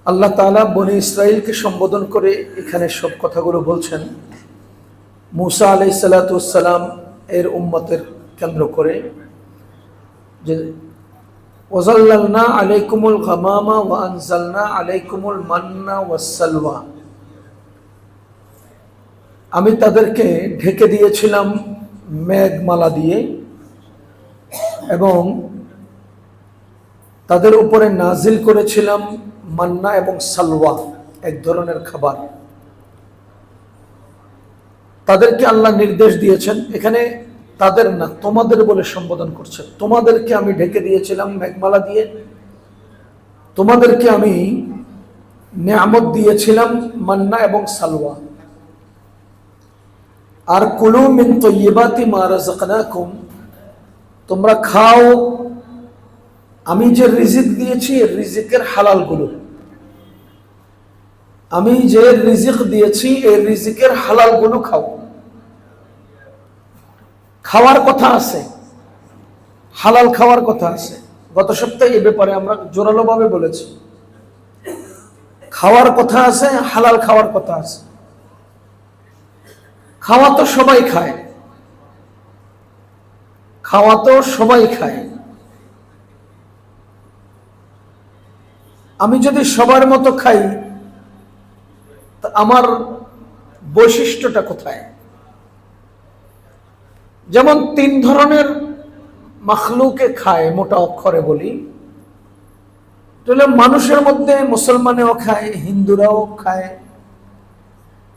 আল্লাহ তাআলা বনী ইসরাইলকে সম্বোধন করে এখানে সব কথাগুলো বলছেন। মুসা আলাইহিস সালাতু ওয়াস সালাম এর উম্মতের কেন্দ্র করে যে ওয়াজাল্লালনা আলাইকুমুল গামামা ওয়া আনজালনা আলাইকুমুল মান্না ওয়াস সালওয়া, আমি তাদেরকে ঢেকে দিয়েছিলাম মেঘমালা দিয়ে এবং তাদের উপরে নাজিল করেছিলাম মান্না এবং সালওয়া, এক ধরনের খাবার। তাদেরকে আল্লাহ নির্দেশ দিয়েছেন, এখানে তাদের না তোমাদের বলে সম্বোধন করছেন। তোমাদেরকে আমি ঢেকে দিয়েছিলাম মেঘমালা দিয়ে, তোমাদেরকে আমি নিয়ামত দিয়েছিলাম মান্না এবং সালওয়া। আর কুলু মিন তাইয়্যিবাতি মা রাযাকনাকুম, তোমরা খাও আমি যে রিজিক দিয়েছি এর রিজিকের হালালগুলো। আমি যে রিজিক দিয়েছি এই রিজিকের হালালগুলো খাও। খাওয়ার কথা আছে, হালাল খাওয়ার কথা আছে। গত সপ্তাহে এ ব্যাপারে আমরা জোরালোভাবে বলেছি। খাওয়ার কথা আছে, হালাল খাওয়ার কথা আছে। খাওয়া তো সবাই খায়, খাওয়া তো সবাই খায়। আমি যদি সবার মতো খাই তা আমার বৈশিষ্ট্যটা কোথায়? যেমন 3 ধরনের মাখলুকে খায়, মোটা অক্ষরে বলি তাহলে মানুষের মধ্যে মুসলমানেও খায়, হিন্দুরাও খায়,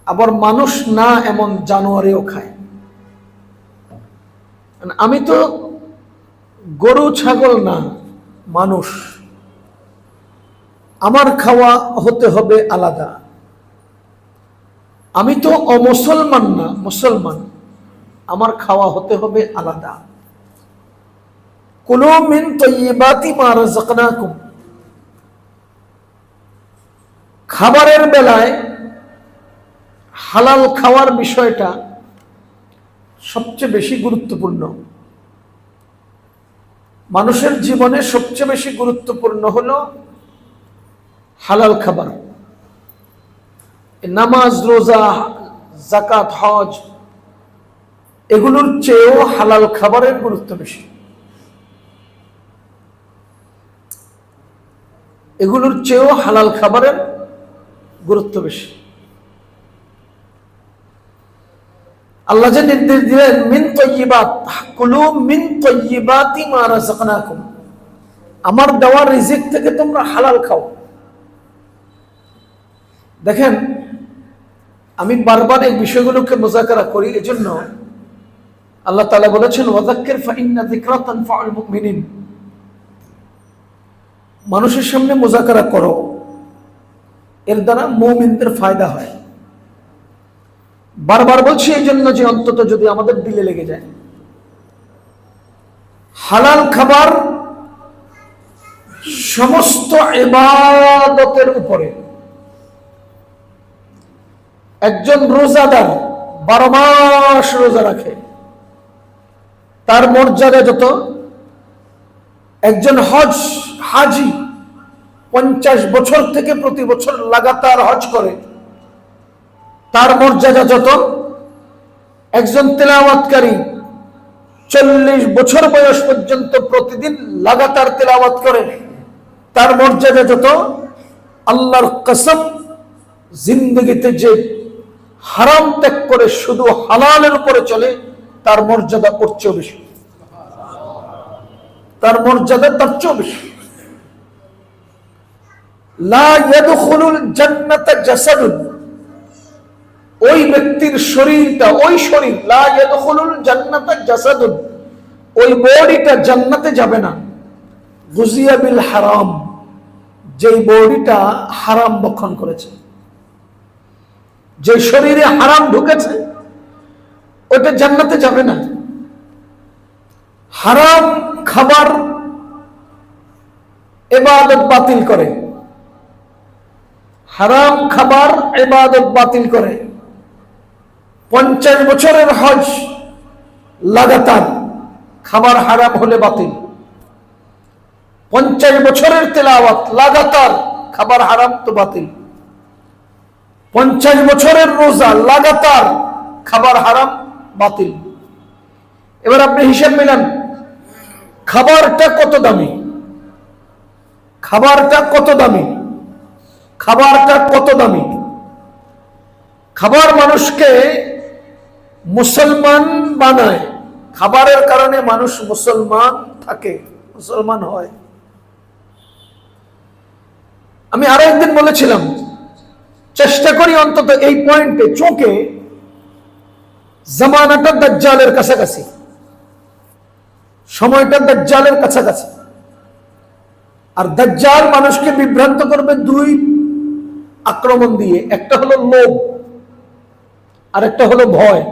আবার মানুষ না এমন জানোয়ারেও খায়। আমি তো গরু ছাগল না, মানুষ। আমার খাওয়া হতে হবে আলাদা। আমি তো অমুসলমান না, মুসলমান, আমার খাওয়া হতে হবে আলাদা। কুলু মিন তাইয়্যিবাতি মা রাযাকনাকুম, খাবারের বেলায় হালাল খাওয়ার বিষয়টা সবচেয়ে বেশি গুরুত্বপূর্ণ। মানুষের জীবনে সবচেয়ে বেশি গুরুত্বপূর্ণ হলো হালাল খাবার। নামাজ, রোজা, যাকাত, হজ এগুলোর চেয়েও হালাল খাবারের গুরুত্ব বেশি। এগুলোর চেয়েও হালাল খাবারের গুরুত্ব বেশি। আল্লাহ যে নির্দেশ দিলেন মিন তাইয়্যিবাত, কুলু মিন তাইয়্যিবাতি মা রাযাকনাকুম, আমার দেওয়া রিজিক থেকে তোমরা হালাল খাও। দেখেন, আমি বারবার এই বিষয়গুলোকে মুযাকারা করি, এজন্য আল্লাহ তাআলা বলেছেন ওয়াযাক্কির ফাইন্না যিকরা তানফাউল মুমিনিন, মানুষের সামনে মুযাকারা করো, এর দ্বারা মুমিনদের ফায়দা হয়। বারবার বলছি এই জন্য যে অন্তত যদি আমাদের দিলে লেগে যায়। হালাল খাবার সমস্ত ইবাদতের উপরে। একজন রোজাদার 12 মাস রোজা রাখে, তার মর্যাদা যত। একজন হাজি 50 বছর থেকে প্রতি বছর লাগাতার হজ করে, তার মর্যাদা যত। একজন তেলাওয়াতকারী 40 বছর বয়স পর্যন্ত প্রতিদিন লাগাতার তেলাওয়াত করে, তার মর্যাদা যত। আল্লাহর কসম, জিন্দগিতে যে হারাম ত্যাগ করে শুধু হালালের উপরে চলে, তার মর্যাদা ওর চেয়েও বেশি, তার মর্যাদা তার চেয়েও বেশি। লা ইয়াদখুলুল জান্নাতা জাসাদুন, ওই ব্যক্তির শরীরটা, ওই শরীর, লা ইয়াদখুলুল জান্নাতা জাসাদুন, ওই বডিটা জান্নাতে যাবে না। গুজিয়া বিল হারাম, যেই বডিটা হারাম ভক্ষণ করেছে, যে শরীরে হারাম ঢুকেছে, ওটা জান্নাতে যাবে না। হারাম খাবার ইবাদত বাতিল করে, হারাম খাবার ইবাদত বাতিল করে। 50 বছরের হজ লাগাতার, খাবার হারাম হলে বাতিল। 50 বছরের তেলাওয়াত লাগাতার, খাবার হারাম তো বাতিল। 50 বছরের রোজা লাগাতার, খাবার হারাম, বাতিল। এবার আপনি হিসাব মিলান, খাবারটা কত দামি, খাবারটা কত দামি, খাবারটা কত দামি। খাবার মানুষকে মুসলমান বানায়, খাবারের কারণে মানুষ মুসলমান থাকে, মুসলমান হয়। আমি আরো একদিন বলেছিলাম, চেষ্টা করি অন্তত এই পয়েন্টে চোখে, জামানাটা দাজ্জালের কাছাকাছি, সময়টা দাজ্জালের কাছাকাছি। আর দাজ্জাল মানুষকে বিভ্রান্ত করবে দুই আক্রমণ দিয়ে, একটা হলো লোভ আর একটা হলো ভয়।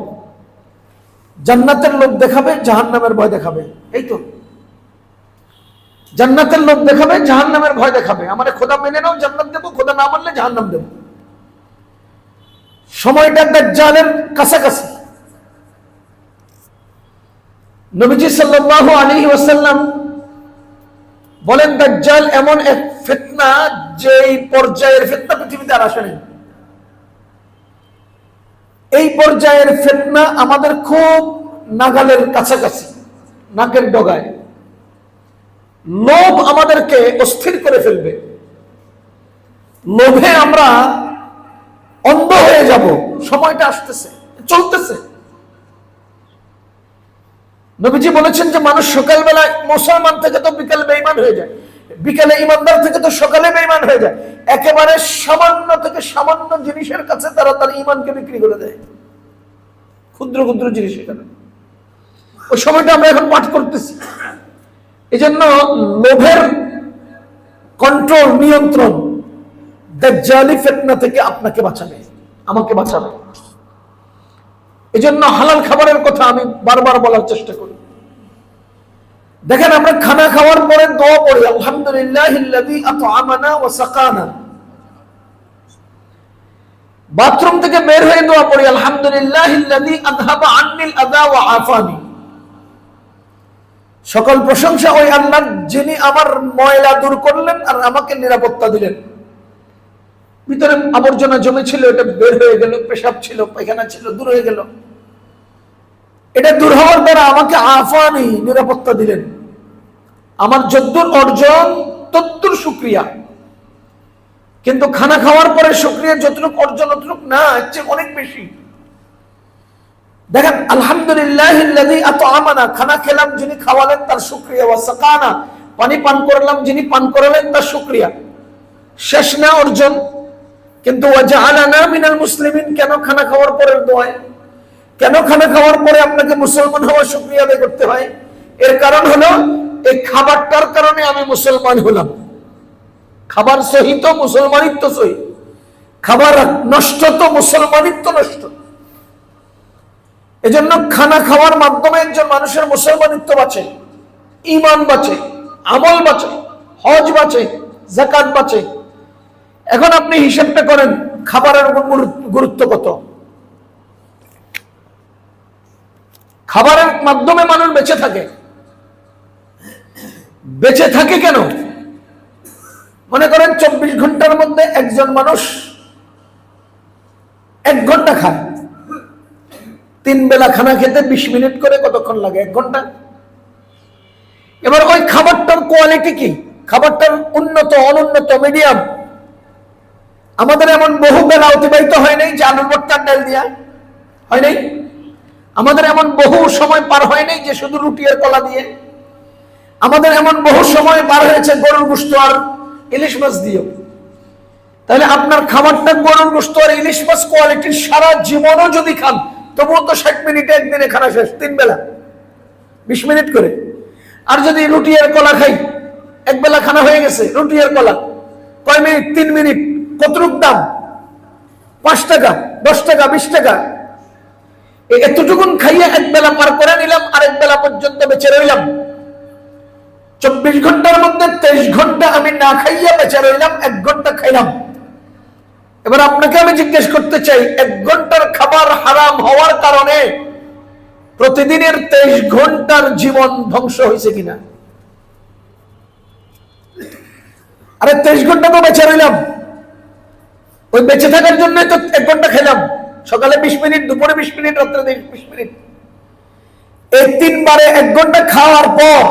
জান্নাতের লোভ দেখাবে, জাহান্নামের ভয় দেখাবে। এই তো, জান্নাতের লোভ দেখাবে, জাহান্নামের ভয় দেখাবে। আমারে খোদা মেনে নাও, জান্নাত দেবো, খোদা না মানলে জাহান্নাম দেবো। সময়টা দাজ্জালের কাছাকাছি। নবীজি সাল্লাল্লাহু আলাইহি ওয়াসাল্লাম বলেন, দাজ্জাল এমন এক ফিতনা, যে এই পর্যায়ের ফিতনা পৃথিবীতে আর আসেনি। এই পর্যায়ের ফিতনা আমাদের খুব নাগালের কাছাকাছি, নাকের ডগায়। লোভ আমাদেরকে অস্থির করে ফেলবে, লোভে আমরা অন্ধ হয়ে যাব। সময়টা আসতেছে, চলতেছে। নবীজি বলেছেন যে মানুষ সকালবেলা মুসলমান থেকে তো বিকালে বেঈমান হয়ে যায়, বিকালে ইমানদার থেকে তো সকালে বেঈমান হয়ে যায়। একেবারে সামান্য থেকে সামান্য জিনিসের কাছে তারা তার ঈমানকে বিক্রি করে দেয়, ক্ষুদ্র ক্ষুদ্র জিনিস। এখানে ওই সময়টা আমরা এখন পাঠ করতেছি। এই জন্য লোভের কন্ট্রোল, নিয়ন্ত্রণ দাজ্জালি ফিতনা থেকে আপনাকে বাঁচাবে, আমাকে বাঁচাবে। এই জন্য হালাল খাবারের কথা আমি বারবার বলার চেষ্টা করি। দেখেন, আমরা খানা খাওয়ার পরে দোয়া পড়ি, আলহামদুলিল্লাহিল্লাযী আত'আমানা ওয়া সাকানা। বাথরুম থেকে বের হয়ে দোয়া পড়ি, আলহামদুলিল্লাহিল্লাযী আযহাবা আন্নিল আযা ওয়া আফানি। সকল প্রশংসা ওই আল্লাহর, যিনি আমার ময়লা দূর করলেন আর আমাকে নিরাপত্তা দিলেন। ভিতরে আবর্জনা জমে ছিল, এটা বের হয়ে গেল, পেশাব ছিল, পায়খানা ছিল, দূর হয়ে গেল। এটা দূর হওয়ার দ্বারা আমাকে আফানি, নিরাপত্তা দিলেন। আমার যদ্দুর অর্জন তদ্দুর শুকরিয়া। কিন্তু খানা খাওয়ার পরে শুকরিয়া যতটুকু অর্জন অতটুকু না, এর চেয়ে অনেক বেশি। দেখেন, আলহামদুলিল্লাহিল্লাযী আত'আমানা, খানা খেলাম যিনি খাওয়ালেন তার শুকরিয়া, ওয়া সাকানা, পানি পান করলাম যিনি পান করালেন তার শুকরিয়া। শেষ না অর্জন, কিন্তু ওয়া জাআলানা মিনাল মুসলিমিন। কেন খানা খাওয়ার পরের দোয়ায়, কেন খানা খাওয়ার পরে আপনাকে মুসলমান হওয়ার শুকরিয়া আদায় করতে হয়? এর কারণ হলো, এই খাবারটার কারণে আমি মুসলমান হলাম। খাবার সহি তো মুসলমানিত্ব সহি, খাবার নষ্ট তো মুসলমানিত্ব নষ্ট। এজন্য খানা খাওয়ার মাধ্যমে একজন মানুষের মুসলমানিত্ব বাঁচে, ঈমান বাঁচে, আমল বাঁচে, হজ বাঁচে, যাকাত বাঁচে। এখন আপনি হিসাবটা করেন, খাবারের গুরুত্ব কত। খাবারের মাধ্যমে মানুষ বেঁচে থাকে। বেঁচে থাকে কেন? মনে করেন 24 ঘন্টার মধ্যে একজন মানুষ 1 ঘন্টা খায়। 3 বেলা খানা খেতে 20 মিনিট করে কতক্ষণ লাগে? 1 ঘন্টা। এবার ওই খাবারটার কোয়ালিটি কি? খাবারটার উন্নত, অনুন্নত, মিডিয়াম। আমাদের এমন বহু বেলা অতিবাহিত হয় নাই যে আলুর ভর্তার ডাল দিয়া, হয় নাই। আমাদের এমন বহু সময় পার হয় নাই যে শুধু রুটি আর কলা দিয়ে। আমাদের এমন বহু সময় পার হয়েছে গরুর গোশত আর ইলিশ মাছ দিয়ে। তাহলে আপনার খাবারটা গরুর গোশত আর ইলিশ মাছ কোয়ালিটির, সারা জীবনও যদি খান তবুও তো 60 মিনিটে একদিনে খানা শেষ, 3 বেলা 20 মিনিট করে। আর যদি রুটি আর কলা খাই, 1 বেলা খানা হয়ে গেছে। রুটি আর কলা কয় মিনিট? 3 মিনিট। কতটুক দাম? 5 টাকা, 10 টাকা, 20 টাকা। এতটুকুন খাইয়ে 1 বেলা পার করে নিলাম, আর 1 বেলা পর্যন্ত বেঁচে রইলাম। 24 ঘন্টার মধ্যে 23 ঘন্টা আমি না খাইয়া বেঁচে রইলাম, 1 ঘন্টা খাইলাম। এবার আপনাকে আমি জিজ্ঞেস করতে চাই, 1 ঘন্টার খাবার হারাম হওয়ার কারণে প্রতিদিনের 23 ঘন্টার জীবন ধ্বংস হয়েছে কিনা? আরে 23 ঘন্টা তো বেঁচে রইলাম, ওই বেঁচে থাকার জন্য তো 1 ঘন্টা খেলাম, সকালে 20 মিনিট, দুপুরে 20 মিনিট, রাত্রে 20 মিনিট। এই 3 বারে 1 ঘন্টা খাওয়ার পর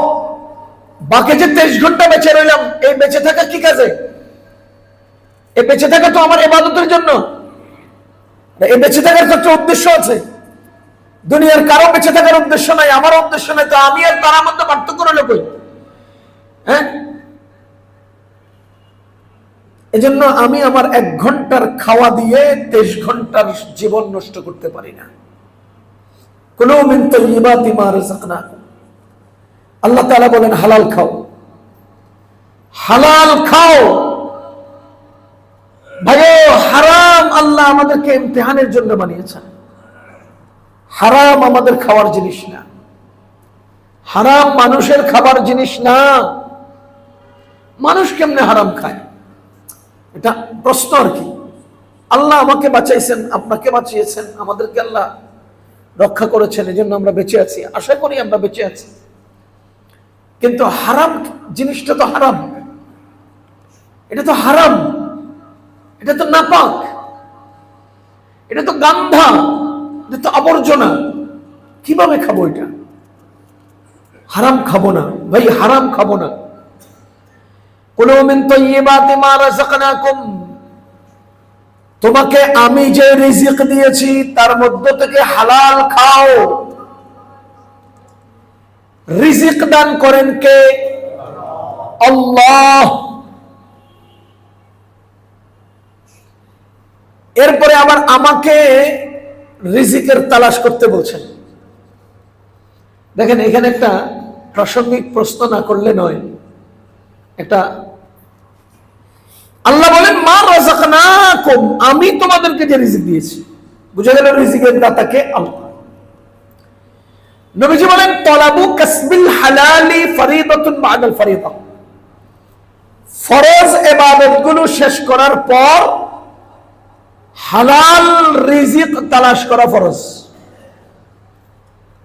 বাকি যে 23 ঘন্টা বেঁচে রইলাম, এই বেঁচে থাকা কি কাজে? এই বেঁচে থাকা তো আমার ইবাদতের জন্য। এই বেঁচে থাকার তো একটা উদ্দেশ্য আছে। দুনিয়ার কারো বেঁচে থাকার উদ্দেশ্য নাই, আমার উদ্দেশ্য নাই, তো আমি আর তার মধ্যে পার্থক্য রইল কই? হ্যাঁ, এজন্য আমি আমার 1 ঘন্টার খাওয়া দিয়ে 23 ঘন্টার জীবন নষ্ট করতে পারি না। কুলু মিন তাইয়্যিবাতি মা রাযাকনাকুম, আল্লাহ তাআলা বলেন হালাল খাও, হালাল খাও। ভাইও, হারাম আল্লাহ আমাদেরকে ইমতিহানের জন্য বানিয়েছেন। হারাম আমাদের খাওয়ার জিনিস না, হারাম মানুষের খাবার জিনিস না। মানুষ কেমনে হারাম খায়, এটা প্রশ্ন আর কি। আল্লাহ আমাকে বাঁচাইছেন, আপনাকে বাঁচিয়েছেন, আমাদেরকে আল্লাহ রক্ষা করেছেন, এই জন্য আমরা বেঁচে আছি, আশা করি আমরা বেঁচে আছি। কিন্তু হারাম জিনিসটা তো হারাম, এটা তো হারাম, এটা তো নাপাক, এটা তো গান্ধা, এটা তো আবর্জনা। কিভাবে খাবো এটা? হারাম খাবো না ভাই, হারাম খাবো না। কুলু মিন তাইয়্যিবাতি মা রাযাকনাকুম, তোমাকে আমি যে রিজিক দিয়েছি তার মধ্য থেকে হালাল খাও। রিজিক দান করেন কে? আল্লাহ। এরপরে আবার আমাকে রিজিকের তালাশ করতে বলছেন। দেখেন, এখানে একটা প্রাসঙ্গিক প্রশ্ন না করলে নয়। একটা আল্লাহ বলেন মা রাযাকনাকুম, আমি তোমাদেরকে যে রিজিক দিয়েছি, বুঝা গেল রিজিকের দাতাকে আল্লাহ। নবীজি বলেন তলাবু কাসবিল হালালি ফরিদাতুন বাদাল ফরিদা, ফরজ ইবাদতগুলো শেষ করার পর হালাল রিজিক তালাশ করা ফরজ।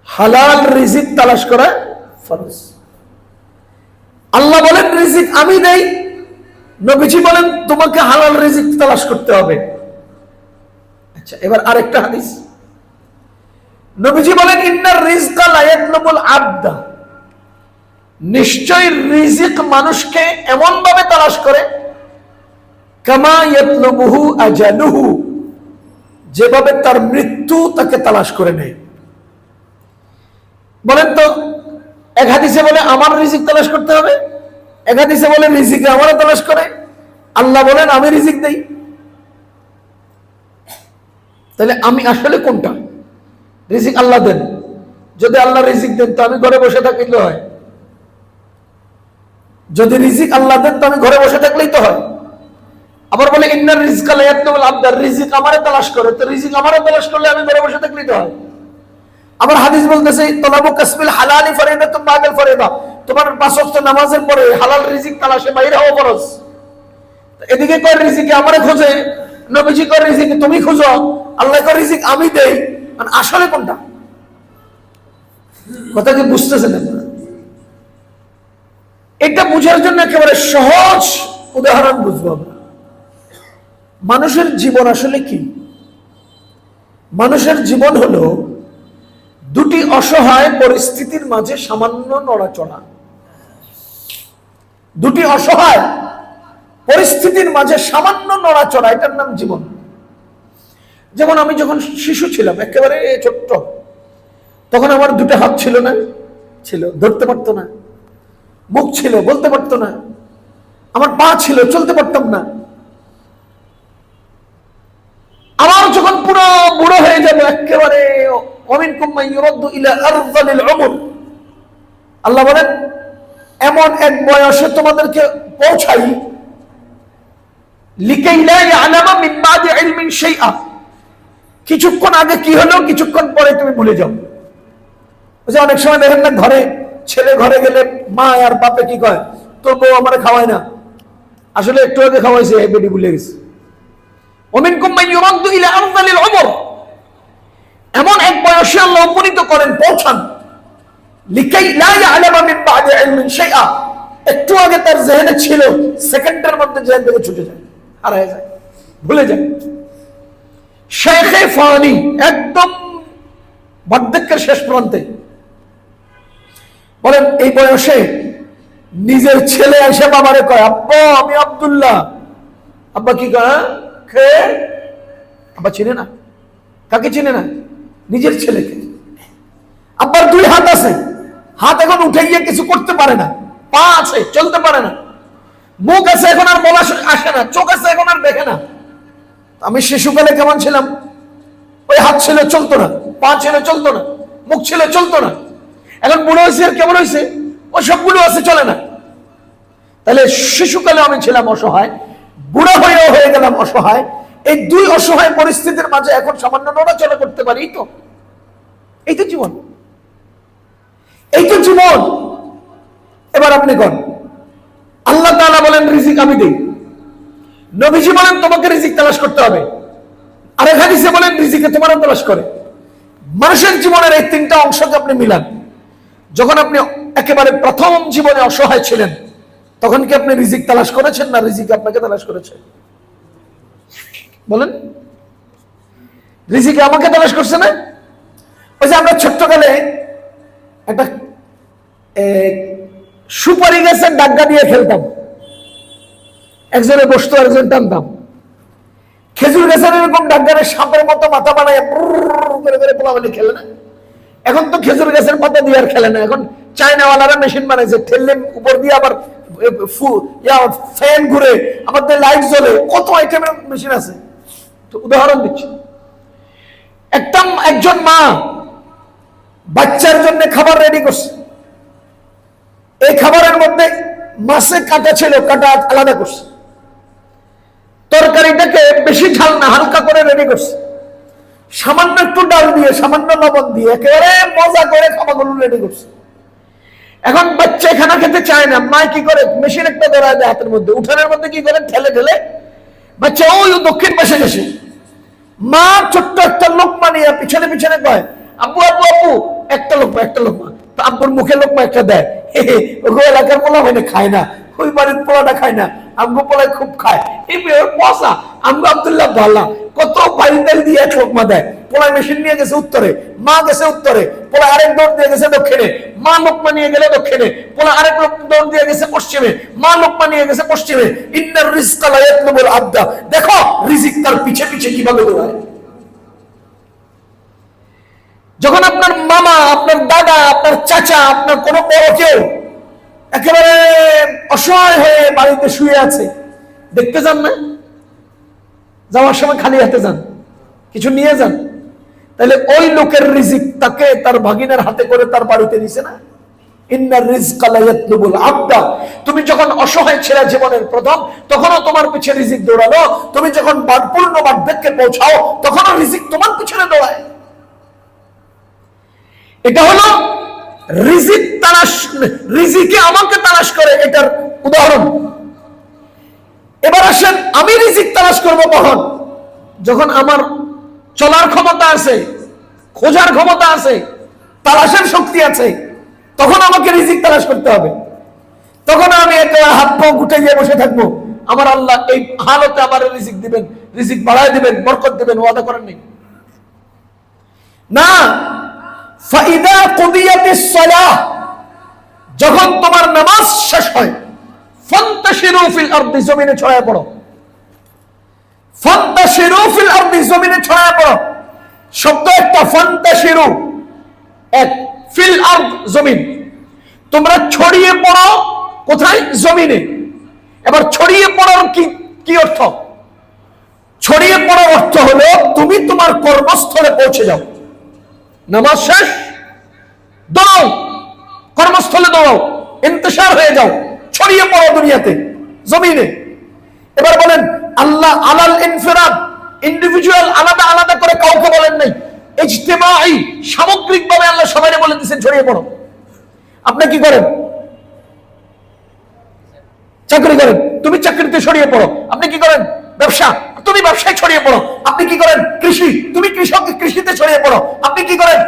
হালাল রিজিক তালাশ করা ফরজ। আল্লাহ বলেন রিজিক আমি দেই, নবীজি বলেন তোমাকে হালাল রিজিক তালাশ করতে হবে। আচ্ছা, এবার আরেকটা হাদিস, নবীজি বলেন ইন্নার রিজকা লা ইয়াতলুবুল আবদা, নিশ্চয় রিজিক মানুষকে এমন ভাবে তালাশ করে কামা ইয়াতলুবুহু আজালুহু, যেভাবে তার মৃত্যু তাকে তালাশ করে নেয়। বলেন তো, এক হাদিসে বলে আমার রিজিক তালাশ করতে হবে, এক হাদিসে বলে রিজিক আমারও তালাশ করে। আল্লাহ বলেন আমি রিজিক দেই। তাহলে আমি আসলে কোনটা? রিজিক আল্লাহ দেন, যদি আল্লাহ রিজিক দেন তো আমি ঘরে বসে থাকলে হয়। যদি রিজিক আল্লাহ দেন তো আমি ঘরে বসে থাকলেই তো হয়। আবার বলে ইন্নার রিজকা লা ইয়াতলুবুল আবদা, রিজিক আমারে তালাশ করে, তো রিজিক আমারে তালাশ করলে আমি ঘরে বসে থাকলেই তো হয়। আবার হাদিস বলতেছে তলাবু কাসবিল হালালি ফরিদাতুন বাদাল ফরিদা, তোমার 5 ওয়াক্ত নামাজের পরে হালাল রিজিক তালাশে বাইরে হওয়া ফরজ। এদিকে কয় রিজিক আমারে খোঁজে, নবীজি কয় রিজিক তুমি খোঁজো, আল্লাহ কয় রিজিক আমি দেই। মানে আসলে কোনটা? কথা কি বুঝতেছেন আপনারা? এটা বুঝার জন্য একেবারে সহজ উদাহরণ বুঝবো আমরা। মানুষের জীবন আসলে কি? মানুষের জীবন হলো দুটি অসহায় পরিস্থিতির মাঝে সামান্য নড়াচড়া। দুটি অসহায় পরিস্থিতির মাঝে সামান্য নড়াচড়া, এটার নাম জীবন। যেমন আমি যখন শিশু ছিলাম, একেবারে ছোট্ট, তখন আমার 2টা হাত ছিল না, ছিল ধরতে পারতো না, মুখ ছিল বলতে পারতো না, আমার পা ছিল চলতে পারতাম না। আমার যখন পুরো বুড়ো হয়ে যাবো, একেবারে ওয়ামিনকুম মান ইউরাদ্দু ইলা আরযালিল উমর, আল্লাহ বলেন এমন এক বয়সে তোমাদেরকে পৌঁছাই লিকাই লা ইয়ালামা মিন বাদি ইলমিন শাইআ, কিছুক্ষণ আগে কি হলো কিছুক্ষণ পরে তুমি ভুলে যাও। যে অনেক সময় দেখেন না, ঘরে ছেলে ঘরে গেলে মা আর বাপে কি কয়, তোর বউ আমারে খাওয়ায় না, আসলে একটু আগে খাওয়াইছে, এই বেটি ভুলে গেছে। ওমিনকুম মান ইউরাদ্দু ইলা আরযালিল উমর, এমন এক বয়সে আল্লাহ উপনীত করেন, পৌঁছান, লিকাই লা ইয়ালামা মিন বাদি ইলমিন শাইআ, একটু আগে তার জেহেনে ছিল, সেকেন্ডের মধ্যে জেহেন থেকে ছুটে যায়, হারায় যায়, ভুলে যায়। শেখে ফানি, একদম বার্ধক্যের শেষ প্রান্তে, বলেন এই বয়সে নিজের ছেলে এসে বাবারে কয়, আব্বা আমি আব্দুল্লাহ। আব্বা কি কয়? খে আব্বা চিনে না। কাকে চিনে না? নিজের ছেলেকে। আব্বার 2 হাত আছে, হাত এখন উঠে গিয়ে কিছু করতে পারে না, পা আছে চলতে পারে না, মুখ আছে এখন আর বলা আসে না, চোখ আছে এখন আর দেখে না। আমি শিশুকালে কেমন ছিলাম? ওই হাত ছিল চলতো না, পা ছিল চলতো না, মুখ ছিল চলতো না। এখন বুড়ো হয়েছে, আর কেমন হয়েছে? ও সবগুলো আছে, চলে না। তাহলে শিশুকালে আমি ছিলাম অসহায়, বুড়ো হয়েও হয়ে গেলাম অসহায়। এই 2 অসহায় পরিস্থিতির মাঝে এখন সামান্য নড়াচড়া করতে পারি, এই তো জীবন, এই তো জীবন। এবার আপনি কোন আল্লাহ তাআলা বলেন রিজিক আমি দেই, নবীজি বলেন তোমাকে রিজিক তালাশ করতে হবে, আর হাদিসে বলেন রিজিকে তোমার তালাশ করে। মানুষের জীবনের এই 3টা অংশকে আপনি মিলান। যখন আপনি একেবারে প্রথম জীবনে অসহায় ছিলেন, তখন কি আপনি রিজিক তালাশ করেছেন, না রিজিক আপনাকে তালাশ করেছে? বলেন, রিজিকে আমাকে তালাশ করছে না? ওই যে আমরা ছোট্টকালে একটা সুপারি গাছের ডাগ্গা দিয়ে খেলতাম, একজনে বসতো একজন টানতাম। খেজুর গাছের এরকম ডাগ্গারে সাপের মতো মাথা বানায় করে পোলাপালি খেলে না? এখন তো খেজুর গাছের পাতা দিয়ে আর খেলে না, এখন চায়নাওয়ালারা মেশিন বানাইছে, ঠেললে উপর দিয়ে আবার ফ্যান ঘুরে, আমাদের লাইট জ্বলে, কত আইটেমের মেশিন আছে। তো উদাহরণ দিচ্ছি, একজন মা বাচ্চার জন্য খাবার রেডি করছে। এই খাবারের মধ্যে মাছে কাটা ছিল, কাটা আলাদা করছে, তরকারিটাকে বেশি ঝাল না হালকা করে রেডি করছে, সামান্য একটু ডাল দিয়ে, সামান্য লবণ দিয়ে একেবারে মজা করে খাবারগুলো রেডি করছে। এখন বাচ্চা খানা খেতে চায় না, মা কি করে? মেশিন একটা ধরা দেয় হাতের মধ্যে, উঠানের মধ্যে কি করে? ঠেলে ঠেলে বাচ্চা ওই দক্ষিণ পাশে গেছে। মা ছোট্ট একটা লোকমা নিয়ে পিছনে পিছনে কয়, আব্বু আব্বু আব্বু একটা লোকমা, একটা লোকমা। তো আব্বুর মুখে লোকমা একটা দেয়, ওই এলাকার পোলা মানে খায় না, ওই বাড়ির পোলাটা খায় না, আমগো পোলায় খুব খায়। এই পচা আমগো আব্দুল্লাহ ভাল্লা কত বাইল দিয়ে এক লোকমা দেয়। পোলায় মেশিন নিয়ে গেছে উত্তরে, মা গেছে উত্তরে, পোলা আরেক দৌড় দিয়ে গেছে দক্ষিণে, মা লোকমা নিয়ে গেলে দক্ষিণে, পোলা আরেক লোক দৌড় দিয়ে গেছে পশ্চিমে, মা লোকমা নিয়ে গেছে পশ্চিমে। ইন্নার রিজকা লা ইয়াতলুবুল আবদা, দেখো রিজিক তার পিছে পিছে কিভাবে দৌড়ায়। যখন আপনার মামা, আপনার দাদা, আপনার চাচা, আপনার কোনো বড় কেউ একেবারে অসহায় হয়ে বাড়িতে শুয়ে আছে, দেখতে যান না? যাওয়ার সময় খালি হাতে যান, কিছু নিয়ে যান। তাহলে ওই লোকের রিজিক তাকে তার ভাগিনার হাতে করে তার বাড়িতে দিছে না? ইন্নার রিজকা লা ইয়াতলুবুল আবদা। তুমি যখন অসহায় ছিল জীবনের প্রথম, তখনও তোমার পিছে রিজিক দৌড়ালো। তুমি যখন পূর্ণ বার্ধক্যে পৌঁছাও, তখনও রিজিক তোমার পিছনে দৌড়ায়। এটা হলো রিজিক তালাশ, রিজিকে আমাকে তালাশ করে, এটার উদাহরণ। এবার আসেন, আমি রিজিক তালাশ করবো কখন? যখন আমার চলার ক্ষমতা আছে, খোঁজার ক্ষমতা আছে, তালাশের শক্তি আছে, তখন আমাকে রিজিক তালাশ করতে হবে। তখন আমি একটা হাত পা গুটে গিয়ে বসে থাকবো, আমার আল্লাহ এই হালতে আমার রিজিক দিবেন, রিজিক বাড়ায় দিবেন, বরকত দিবেন, ওয়াদা করেন নেই না। ফাইদা কুদিয়াতিস সালাহ, যখন তোমার নামাজ শেষ হয়, ফান্তাশিরু ফিল আরদি, জমিনে ছড়ায় পড়ো। ফান্তাশিরু ফিল আরদি, জমিনে ছড়ায় পড়ো। শব্দ একটা, ফান্তাশিরু এক, ফিল আরদ জমিন। তোমরা ছড়িয়ে পড়ো কোথায়? জমিনে। এবার ছড়িয়ে পড়ার কি অর্থ? ছড়িয়ে পড়ার অর্থ হলো তুমি তোমার কর্মস্থলে পৌঁছে যাও, নামাজ শেষ, দৌড়াও, কর্মস্থলে দৌড়াও, ইন্তেশার হয়ে যাও, ছড়িয়ে পড়ো দুনিয়াতে, জমিনে। এবার বলেন, আল্লাহ আলাল ইনফিরাদ, ইন্ডিভিজুয়াল আলাদা আলাদা করে কাউকে বলেন নাই, ইজতিমাই সামগ্রিকভাবে আল্লাহ সবাইকে বলে দিয়েছেন ছড়িয়ে পড়ো। আপনি কি করেন? চাকরি করেন, তুমি চাকরিতে ছড়িয়ে পড়ো। আপনি কি করেন? ব্যবসা, তুমি ব্যবসায় ছড়িয়ে পড়ো। আপনি কি করেন কৃষি, তুমি কৃষিতে ছড়িয়ে পড়ো। আপনি কি করেন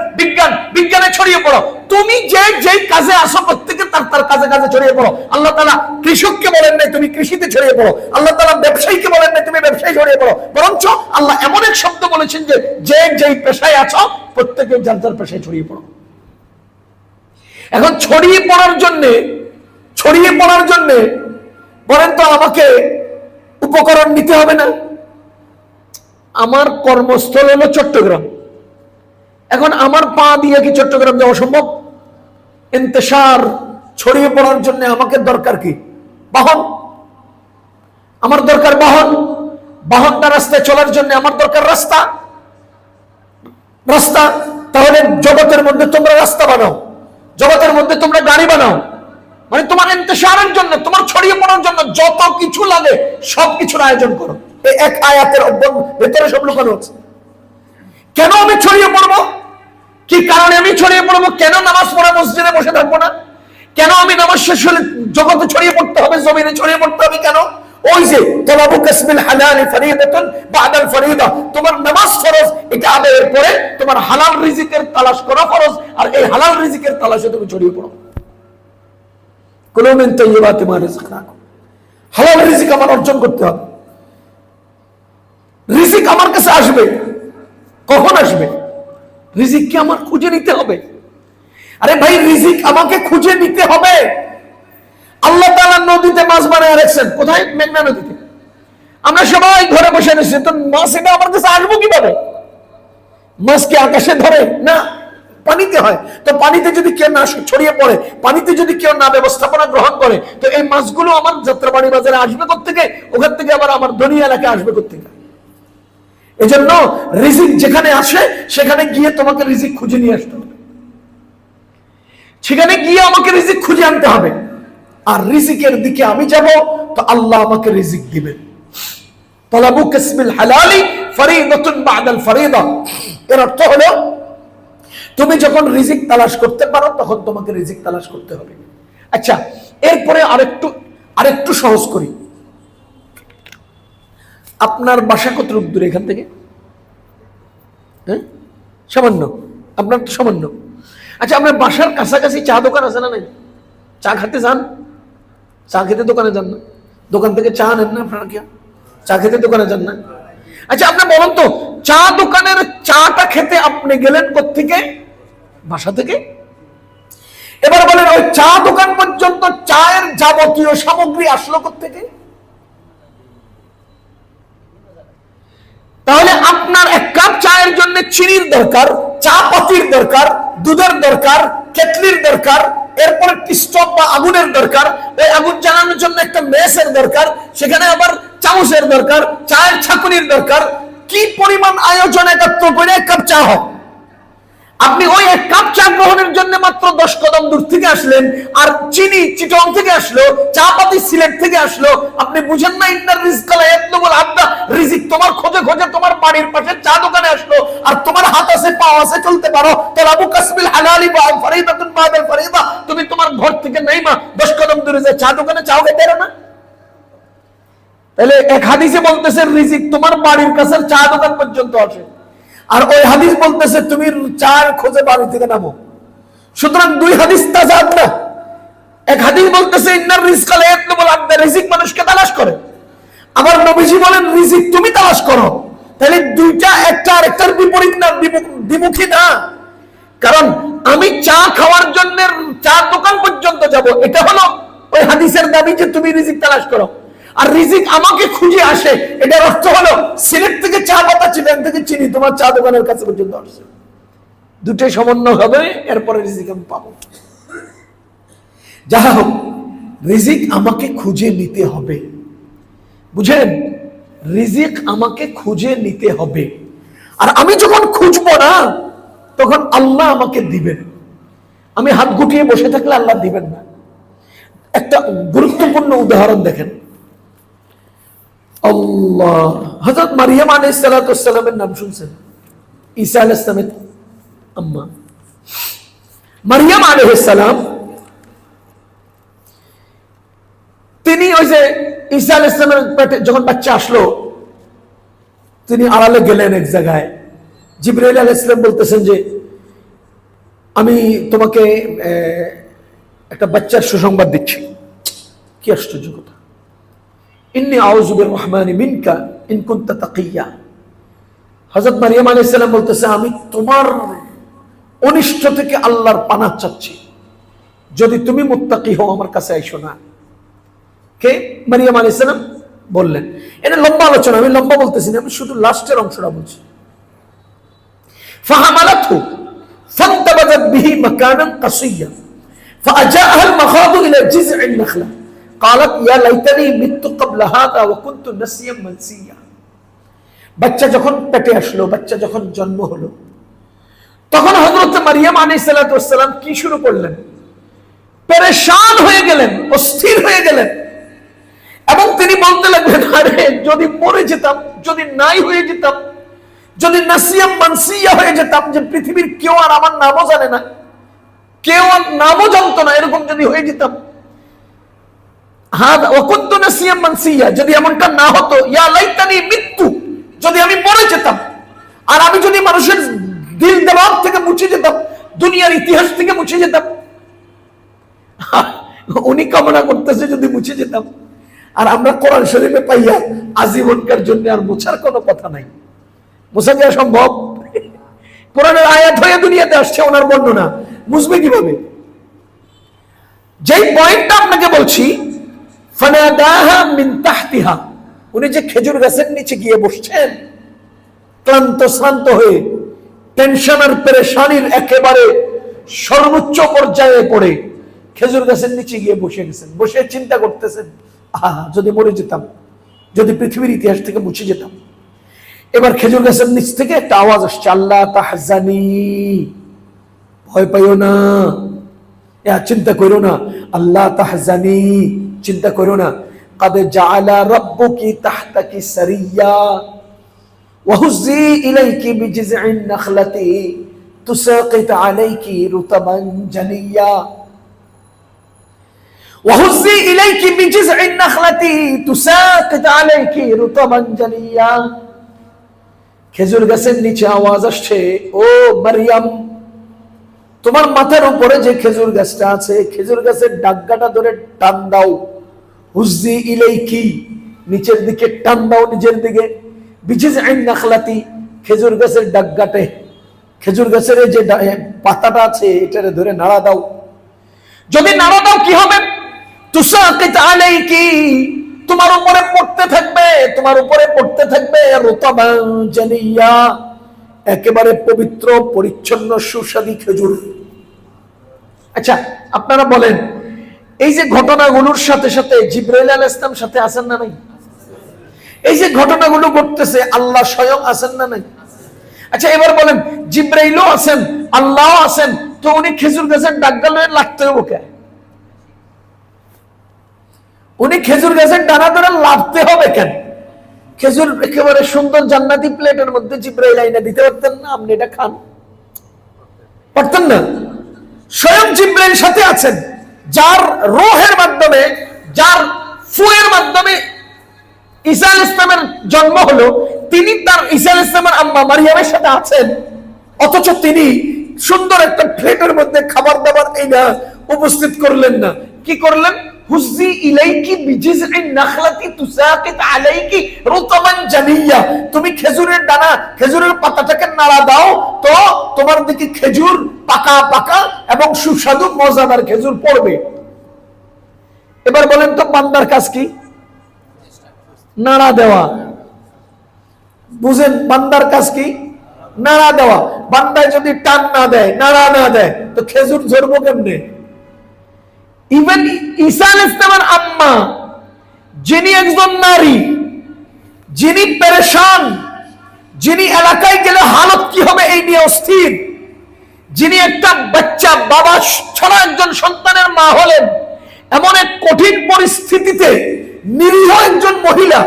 বিজ্ঞানে ছড়িয়ে পড়ো। তুমি যে কাজে আসো প্রত্যেকে তার কাজে কাজে ছড়িয়ে পড়ো। আল্লাহ তাআলা কৃষককে বলেন নাই তুমি কৃষিতে ছড়িয়ে পড়ো, আল্লাহ তাআলা ব্যবসায়ীকে বলেন নাই তুমি ব্যবসায়ী ছড়িয়ে পড়ো, বরঞ্চ আল্লাহ এমন এক শব্দ বলেছেন যে যেই পেশায় আছো প্রত্যেকে যার যার পেশায় ছড়িয়ে পড়ো। এখন ছড়িয়ে পড়ার জন্য বলেন তো আমাকে উপকরণ নিতে হবে না? আমার কর্মস্থল হলো চট্টগ্রাম, এখন আমার পা দিয়ে কি চট্টগ্রাম যাওয়া সম্ভব? ইন্তেশার ছড়িয়ে পড়ার জন্য আমাকে দরকার কি? বাহন। আমার দরকার বাহনটা রাস্তায় চলার জন্য আমার দরকার রাস্তা। তাহলে জগতের মধ্যে তোমরা রাস্তা বানাও, জগতের মধ্যে তোমরা গাড়ি বানাও, মানে তোমার ইন্তেশারের জন্য, তোমার ছড়িয়ে পড়ার জন্য যত কিছু লাগে সবকিছুর আয়োজন করো। এই এক আয়াতের ভেতরে সব লুকানো আছে। কেন আমি ছড়িয়ে পড়বো? কি কারণে আমি ছড়িয়ে পড়বো? কেন নামাজ পড়ে মসজিদে বসে থাকবো না? কেন আমি নামাজ শেষ হলে জগতে ছড়িয়ে পড়তে হবে, জমিনে ছড়িয়ে পড়তে হবে? কেন? ওই যে তলাবু কাসবিল হালালি ফরিদাতুন বাদাল ফরিদা, তোমার নামাজ ফরজ, এটা আদায়ের পরে তোমার হালাল রিজিকের তালাশ করা ফরজ, আর এই হালাল রিজিকের তালাশে তুমি ছড়িয়ে পড়ো। কুলু মিন তাইয়্যিবাতি মা রিযকনাকুম, হালাল রিজিক আমার অর্জন করতে হবে। রিজিক আমার কাছে আসবে, কখন আসবে? রিজিককে আমার খুঁজে নিতে হবে। আরে ভাই, রিজিক আমাকে খুঁজে নিতে হবে। আল্লাহ তাআলা নদীতে মাছ বানায় রাখছেন, কোথায়? মেঘনা নদীতে। আমরা সবাই ঘরে বসে রয়েছি, তো মাছ এটা আমার কাছে আসবো কিভাবে? মাছ কি আকাশে ধরে? না, পানিতে হয়। তো পানিতে যদি কেউ না ছড়িয়ে পড়ে, পানিতে যদি কেউ না ব্যবস্থাপনা গ্রহণ করে, তো এই মাছগুলো আমার যাত্রাবাড়ি বাজারে আসবে কোত্থেকে? ওখান থেকে আবার আমার ধনী এলাকায় আসবে কোত্থেকে? এজন্য রিজিক যেখানে আসে সেখানে গিয়ে তোমাকে রিজিক খুঁজে নিয়ে আসতে হবে, সেখানে গিয়ে আমাকে রিজিক খুঁজে আনতে হবে। আর রিজিকের দিকে আমি যাব তো আল্লাহ আমাকে রিজিক দিবেন। তলাবু কাসবিল হালালি ফরিদাতুন বাদাল ফরিদা, এর অর্থ হলো তুমি যখন রিজিক তালাশ করতে পারো তখন তোমাকে রিজিক তালাশ করতে হবে। আচ্ছা, এরপরে আরেকটু সহজ করি। আপনার বাসা কতটুকু দূরে এখান থেকে? হ্যাঁ, সামান্য। আপনার তো সামান্য। আচ্ছা, আপনার বাসার কাছাকাছি চা দোকান আছে না নাই? চা খেতে যান? চা খেতে দোকানে যান না? দোকান থেকে চা নেন না আপনারা? কি চা খেতে দোকানে যান না? আচ্ছা, আপনি বলুন তো, চা দোকানের চাটা খেতে আপনি গেলেন কোত্থেকে? বাসা থেকে। এবার বলেন, ওই চা দোকান পর্যন্ত চায়ের যাবতীয় সামগ্রী আসলো কোত্থেকে? তাহলে আপনার এক কাপ চায়ের জন্য চিনির দরকার, চা পাতির দরকার, দুধের দরকার, কেটলির দরকার, এরপরে স্টোভ বা আগুনের দরকার, ওই আগুন জ্বালানোর জন্য একটা মেসের দরকার, সেখানে আবার চামচের দরকার, চায়ের ছাঁকুনির দরকার। কি পরিমাণ আয়োজন একাত্র করে এক কাপ চা হয়। আপনি ওই এক কাপ চা গ্রহণের জন্য মাত্র 10 কদম দূর থেকে আসলেন, আর চিনি চিটং থেকে আসলো, চা পাতি সিলেট থেকে আসলো। আপনি বুঝেন না, ইন্নার রিজকা লা ইয়াতলুবুল আবদা, রিজিক তোমার খোঁজে খোঁজে তোমার বাড়ির পাশে চা দোকানে আসলো, আর তোমার হাত আছে, পা আছে, চলতে পারো। তলাবু কাসবিল হালালি ফরিদাতুন বাদাল ফরিদা, তুমি তোমার ঘর থেকে নাইমা 10 কদম দূরে যে চা দোকানে চাও খেতে পারো না? তাহলে এক হাদিসে বলতেছে রিজিক তোমার বাড়ির কাছে চা দোকান পর্যন্ত আসে, আর ওই হাদিস বলতেছে তুমি চার খোঁজে বাড়ি থেকে নামো। সুতরাং দুই হাদিস তাজাদ না। এক হাদিস বলতেছে ইন্নার রিজকা লা ইয়াতলুবুল আবদা, রিজিক মানুষকে তালাশ করে। আবার নবীজি বলেন রিজিক তুমি তালাশ করো। তাহলে দুইটা একটা আরেকটার বিপরীত না, দ্বিমুখী না। কারণ আমি চা খাওয়ার জন্য চা দোকান পর্যন্ত যাব, এটা হলো ওই হাদিসের দাবি যে তুমি রিজিক তালাশ করো। আর রিজিক আমাকে খুঁজে আসে, এটার অর্থ হলো সিলেট থেকে চা পাতা, চিটাং থেকে চিনি তোমার চা দোকানের কাছে পর্যন্ত আসছে। দুটোই সমন্বয় হবে, এরপরে রিজিক আমি পাবো। যাহা হোক, রিজিক আমাকে খুঁজে নিতে হবে। বুঝেন, রিজিক আমাকে খুঁজে নিতে হবে। আর আমি যখন খুঁজবো না, তখন আল্লাহ আমাকে দিবেন। আমি হাত গুটিয়ে বসে থাকলে আল্লাহ দিবেন না। একটা গুরুত্বপূর্ণ উদাহরণ দেখেন। আল্লাহ, হযরত মারিয়াম আলাইহিস সালাতু ওয়াস সালামের নাম শুনছেন? ঈসা আলাইহিস সালামের আম্মা মারিয়াম আলাইহিস সালাম, তিনি ওই যে ঈসা আলাইহিস সালামের পেটে যখন বাচ্চা আসলো, তিনি আড়ালে গেলেন এক জায়গায়। জিবরাইল আলাইহিস সালাম বলতেছেন যে আমি তোমাকে একটা বাচ্চার সুসংবাদ দিচ্ছি। কি আশ্চর্য কথা! ইন্নী আউযু বির-রহমানি মিনকা ইন কুনতা তাকিয়্যা। হযরত মারিয়াম আলাইহিস সালাম বলতেছে আমি তোমার অনিষ্ট থেকে আল্লাহর পানাহ চাচ্ছি, যদি তুমি মুত্তাকি হও আমার কাছে আইসো না। কে? মারিয়াম আলাইহিস সালাম বললেন। এটা লম্বা আলোচনা, আমি লম্বা বলতেছি না, আমি শুধু লাস্টের অংশটা বলছি। ফাহামালাতহু ফান্তাবাযাত বিহি মাকানান কাসিয়্যা ফাআজাআহা আল-মাখাদু ইলা জিয'in নাখলা ক্বালাত ইয়া লাইতানি মিততু ক্বাবলা হাযা ওয়া কুনতু নাসিয়াম মানসিয়্যা। বাচ্চা যখন পেটে আসলো, বাচ্চা যখন জন্ম হলো, তখন হযরত মারিয়াম আলাইহিস সালাতু ওয়াস সালাম কি শুরু করলেন? পেরেশান হয়ে গেলেন, অস্থির হয়ে গেলেন, এবং তিনি বলতে লাগলেন আরে যদি মরে যেতাম, যদি নাই হয়ে যেতাম, যদি নাসিয়াম মানসিয়া হয়ে যেতাম, যে পৃথিবীর কেউ আর আমার নামও জানে না, কেউ আর নামও জানতো না, এরকম যদি হয়ে যেতাম। হাদা ওয়া কুনতু নাসিয়াম মানসিয়া, যদি এমনটা না হতো, ইয়া লাইতানি মৃত্যু, যদি আমি মরে যেতাম, আর আমি যদি মানুষের দিল দিমাগ থেকে মুছে যেতাম, দুনিয়ার ইতিহাস থেকে মুছে যেতাম। উনি কামনা করতেছে যদি মুছে যেতাম, আর আমরা কোরআন শরীফে পাইয়া আজীবনকার জন্য আর মোছার কোনো কথা নাই। মোছা দেওয়া সম্ভব? কোরআনের আয়াত হয়ে দুনিয়াতে আসছে ওনার বর্ণনা, মুছবে কিভাবে? যেই পয়েন্টটা আপনাকে বলছি, ফানাদাহা মিন তাহতিহা, উনি যে খেজুর গাছের নিচে গিয়ে বসছেন ক্লান্ত শ্রান্ত হয়ে, টেনশন আর পেরেশানির একেবারে সর্বোচ্চ পর্যায়ে পড়ে খেজুর গাছের নিচে গিয়ে বসে গেছেন। বসে চিন্তা করতেছেন যদি মরে যেতাম, যদি পৃথিবীর ইতিহাস থেকে মুছে যেতাম। এবার খেজুর গাছের নিচ থেকে একটা আওয়াজ আসছে, আল্লাহ তাহজানি, ভয় পাইও না, চিন্তা করো না, আল্লাহ তাহজানি, চিন্তা করো না, قد جعل ربك تحتك سريا وهزي إليك بجذع النخلة تساقط عليك رطبا جنيا وهزي إليك بجذع النخلة تساقط عليك رطبا جنيا। খেজুর গাছের নিচে আওয়াজ আসছে, ও মারিয়াম, তোমার মাথার উপরে যে খেজুর গাছটা আছে, খেজুর গাছের ডাগগাটা ধরে টান দাও। হুজ্জি ইলাইকি, নিচের দিকে টান দাও, নিজের দিকে। বিজিজআইন নাখলাতি, খেজুর গাছের ডাগগাটে, খেজুর গাছের যে পাতাটা আছে এটারে ধরে নাড়া দাও। যদি নাড়া দাও কি হবে? তুসাকিত আলাইকি, তোমার উপরে পড়তে থাকবে, তোমার উপরে পড়তে থাকবে রুতাবান জানিয়া, একেবারে পবিত্র পরিচ্ছন্ন সুস্বাদু খেজুর। আচ্ছা আপনারা বলেন, এই যে ঘটনাগুলোর সাথে সাথে জিবরাইল আলাইহিস সালাম সাথে আছেন না নাই? এই যে ঘটনাগুলো ঘটতেছে, আল্লাহ স্বয়ং আছেন না নাই? আচ্ছা এবার বলেন, জিবরাইলও আছেন, আল্লাহও আছেন, তো উনি খেজুর গাছের ডাগা লয়ে লাগতে হবে কেন? উনি খেজুর গাছের ডানা ধরে লাভতে হবে কেন? খেজুর একেবারে সুন্দর জান্নাতি প্লেটের মধ্যে জিবরাইল আইনা দিতে পারতেন না, আপনি এটা খান, পারতেন না? স্বয়ং জিবরাইল সাথে আছেন, যার রূহের মাধ্যমে, যার ফুয়ের মাধ্যমে ঈসা আলাইহিস সালামের জন্ম হলো, তিনি তার ঈসা আলাইহিস সালামের আম্মা মারিয়ামের সাথে আছেন, অথচ তিনি সুন্দর একটা প্লেটের মধ্যে খাবার দাবার এইনা উপস্থিত করলেন না। কি করলেন? হুজ্জি ইলাইকি বিজিজইন নাখলাতি তুসাকিত আলাইকি রুতাবান জানিয়া, তুমি খেজুরের দানা, খেজুরের পাতাটাকে নাড়া দাও, তো তোমার দিকে খেজুর পাকা পাকা এবং সুস্বাদু মজাদার খেজুর পড়বে। এবার বলেন তো বান্দার কাজ কি? নাড়া দেওয়া। বুঝেন বান্দার কাজ কি? নাড়া দেওয়া। বান্দায় যদি টান না দেয়, নাড়া না দেয়, তো খেজুর ঝরবো কেমনে? ইভেন ঈসা আলাইহিস সালামের আম্মা, যিনি একজন নারী, যিনি পেরেশান, যিনি এলাকায় গেলে হালত কি হবে এই নিয়ে অস্থির, যিনি একটা বাচ্চা বাবা ছাড়া একজন সন্তানের মা হলেন, এমন এক কঠিন পরিস্থিতিতে নিরীহ একজন মহিলা,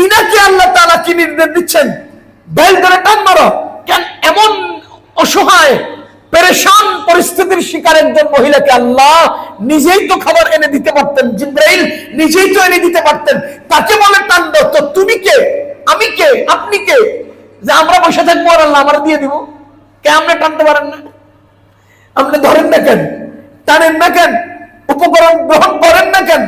ইনাকে আল্লাহ তাআলা কি নির্দেশ দিচ্ছেন? বেল ধরে টান মারো কেন? এমন অসহায় পেরেশান পরিস্থিতির শিকার একজন মহিলাকে আল্লাহ নিজেই তো খাবার এনে দিতে পারতেন, জিবরাইল নিজেই তো এনে দিতে পারতেন, তাকে বলে টান দাও, তো তুমি কে? আমি কে, আপনি কে যে আমরা বসে থাকবো আর আল্লাহ আমার দিয়ে দিব? কে আপনি টানতে পারেন না? আপনি ধরেন না কেন, টানেন না কেন, উপকরণ গ্রহণ করেন না কেন?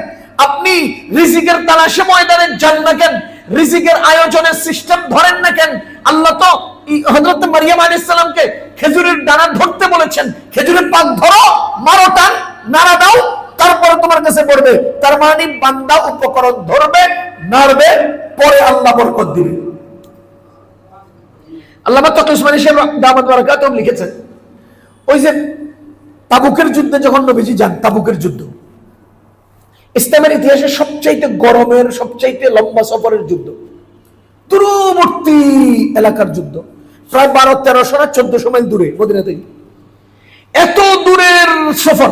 আপনি রিজিকের তালাশে ময়দানে যান না কেন? রিজিকের আয়োজনের সিস্টেম ধরেন না কেন? আল্লাহ তো হযরত মারিয়াম আলাইহিস সালামকে খেজুরের দানা ধরতে বলেছেন, খেজুরের পাক ধরো, মারো, টান, নাড়া দাও, তারপরে তোমার কাছে পড়বে। তার মানে বান্দা উপকরণ ধরবে, নাড়বে, পরে আল্লাহ বরকত দিবে। আল্লামা তকি উসমানী সাহেব দামাত বারাকাতুহু লিখেছেন, ওই যে তাবুকের যুদ্ধে যখন নবীজি যান, তাবুকের যুদ্ধ ইসলামের ইতিহাসে সবচাইতে গরমের, সবচাইতে লম্বা সফরের যুদ্ধ, দূরবর্তী এলাকার যুদ্ধ, প্রায় 1200-1300 না 1400 মাইল দূরে মদিনা থেকে, এত দূরের সফর।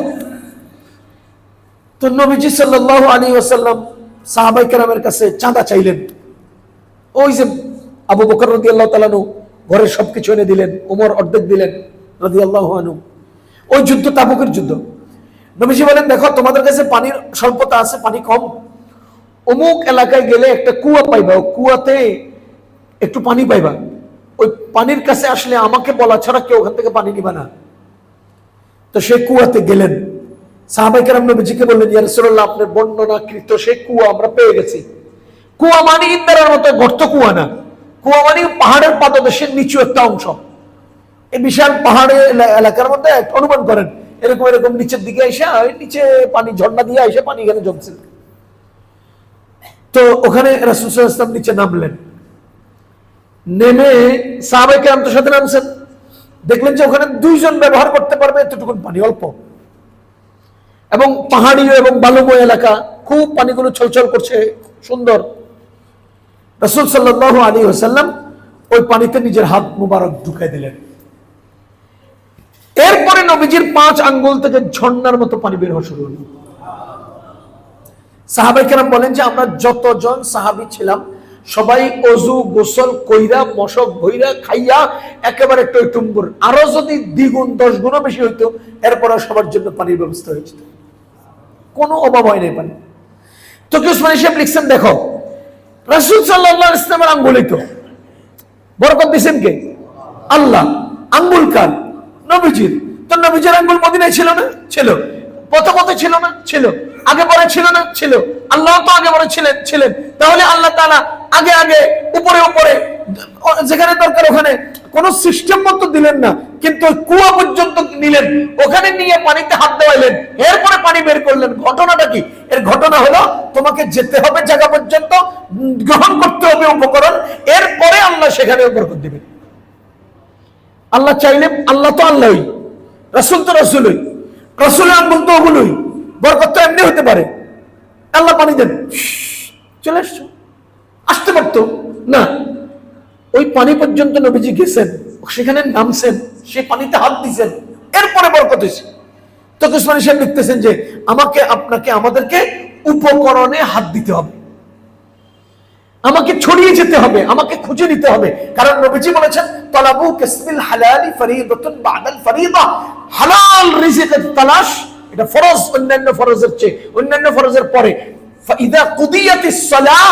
তো নবীজি সাল্লাল্লাহু আলাইহি ওয়াসাল্লাম সাহাবায়ে কেরামের কাছে চাঁদা চাইলেন। ওই যে আবু বকর রাদিয়াল্লাহু তাআলা আনহু ঘরের সবকিছু এনে দিলেন, ওমর অর্ধেক দিলেন রাদিয়াল্লাহু আনহু। ওই যুদ্ধ তাবুকের যুদ্ধ। নবীজি বলেন, দেখো তোমাদের কাছে পানির স্বল্পতা আছে, পানি কম, অমুক এলাকায় গেলে একটা কুয়া পাইবা, কুয়াতে একটু পানি পাইবা, ওই পানির কাছে আসলে আমাকে বলা ছাড়া কেউ ওখান থেকে পানি নিবা না। তো সেই কুয়াতে গেলেন, সাহাবায়ে কেরাম নবীজিকে বললেন, ইয়া রাসূলুল্লাহ, আপনার বর্ণনাকৃত সেই কুয়া আমরা পেয়ে গেছি। কুয়া মানে ইন্দারার মতো গর্ত কুয়া না, কুয়া মানে পাহাড়ের পাদদেশের নিচু একটা অংশ। এই বিশাল পাহাড়ে এলাকার মধ্যে অনুমান করেন এরকম এরকম নিচের দিকে এসে, নিচে পানি ঝর্ণা দিয়ে এসে পানি এখানে জমছে। তো ওখানে রাসূল সাল্লাল্লাহু আলাইহি ওয়াসাল্লাম নিচে নামলেন, নেমে সাহাবায়ে কেরামের সাথে নামছেন, দেখলেন যে ওখানে 2 জন ব্যবহার করতে পারবে এতটুকুন পানি, অল্প, এবং পাহাড়ি এবং বালুময় এলাকা, খুব পানিগুলো ছলছল করছে, সুন্দর। রাসূল সাল্লাল্লাহু আলাইহি ওয়াসাল্লাম ওই পানিতে নিজের হাত মুবারক ঢুকাই দিলেন। এরপরে নবীজির 5 আঙ্গুল থেকে ঝর্ণার মতো পানি বের হওয়া শুরু হলো। সাহাবায়ে কেরাম বলেন যে আমরা যতজন সাহাবী ছিলাম সবাই অজু গোসল কইরা, মশক ভইরা, খাইয়া একেবারে টইটুম্বুর, আরো যদি দ্বিগুণ 10 গুণও বেশি হইতো, এরপরে সবার জন্য পানির ব্যবস্থা হয়েছিল, কোনো অভাব হয় নাই পানি। তো উসমানী সাহেব লিখছেন, দেখো রাসূল সাল্লাল্লাহু আলাইহি ওয়াসাল্লামের আঙ্গুলই তো বরকত দিবেন কে? আল্লাহ। আঙ্গুল কার? নবীজির। তো নবীজির আঙ্গুল মদিনায় ছিল না? ছিল। প্রথমত ছিল না? ছিল। আগে পরে ছিল না? ছিল। আল্লাহ তো আগে পরে ছিলেন। তাহলে আল্লাহ তাআলা আগে আগে উপরে উপরে যেখানে দরকার ওখানে কোন সিস্টেম মতো দিলেন না, কিন্তু কুয়া পর্যন্ত নিলেন, ওখানে নিয়ে পানিতে হাত দেওয়াইলেন, এরপরে পানি বের করলেন। ঘটনাটা কি? এর ঘটনা হলো তোমাকে যেতে হবে জায়গা পর্যন্ত, গ্রহণ করতে হবে উপকরণ, এরপরে আল্লাহ সেখানে বরকত দিবেন। আল্লাহ চাইলে, আল্লাহ তো আল্লাহই, রাসূল তো রাসূলই, রাসূলের আঙ্গুল তো ওগুলোই, বরকত তো এমনি হতে পারে। আল্লাহ পানি দেন, চলে আসতে পারতো না, ওই পানি পর্যন্ত নবীজি গেছেন, সেখানে নামছেন, সেই পানিতে হাত দিয়েছেন, এরপরে বরকত হয়েছে। তো উসমানী সাহেব লিখতেছেন যে আমাকে, আপনাকে, আমাদেরকে উপকরণে হাত দিতে হবে, আমাকে ছড়িয়ে যেতে হবে, আমাকে খুঁজে নিতে হবে। কারণ নবীজি বলেছেন, তালাবু কাসবিল হালালি ফরিদাতুন বাদাল ফরিদা, হালাল রিজিকের তালাশ এটা ফরজ, অন্যান্য ফরজের চেয়ে, অন্যান্য ফরজের পরে। ফাইদা কুদিয়াতিস সালাহ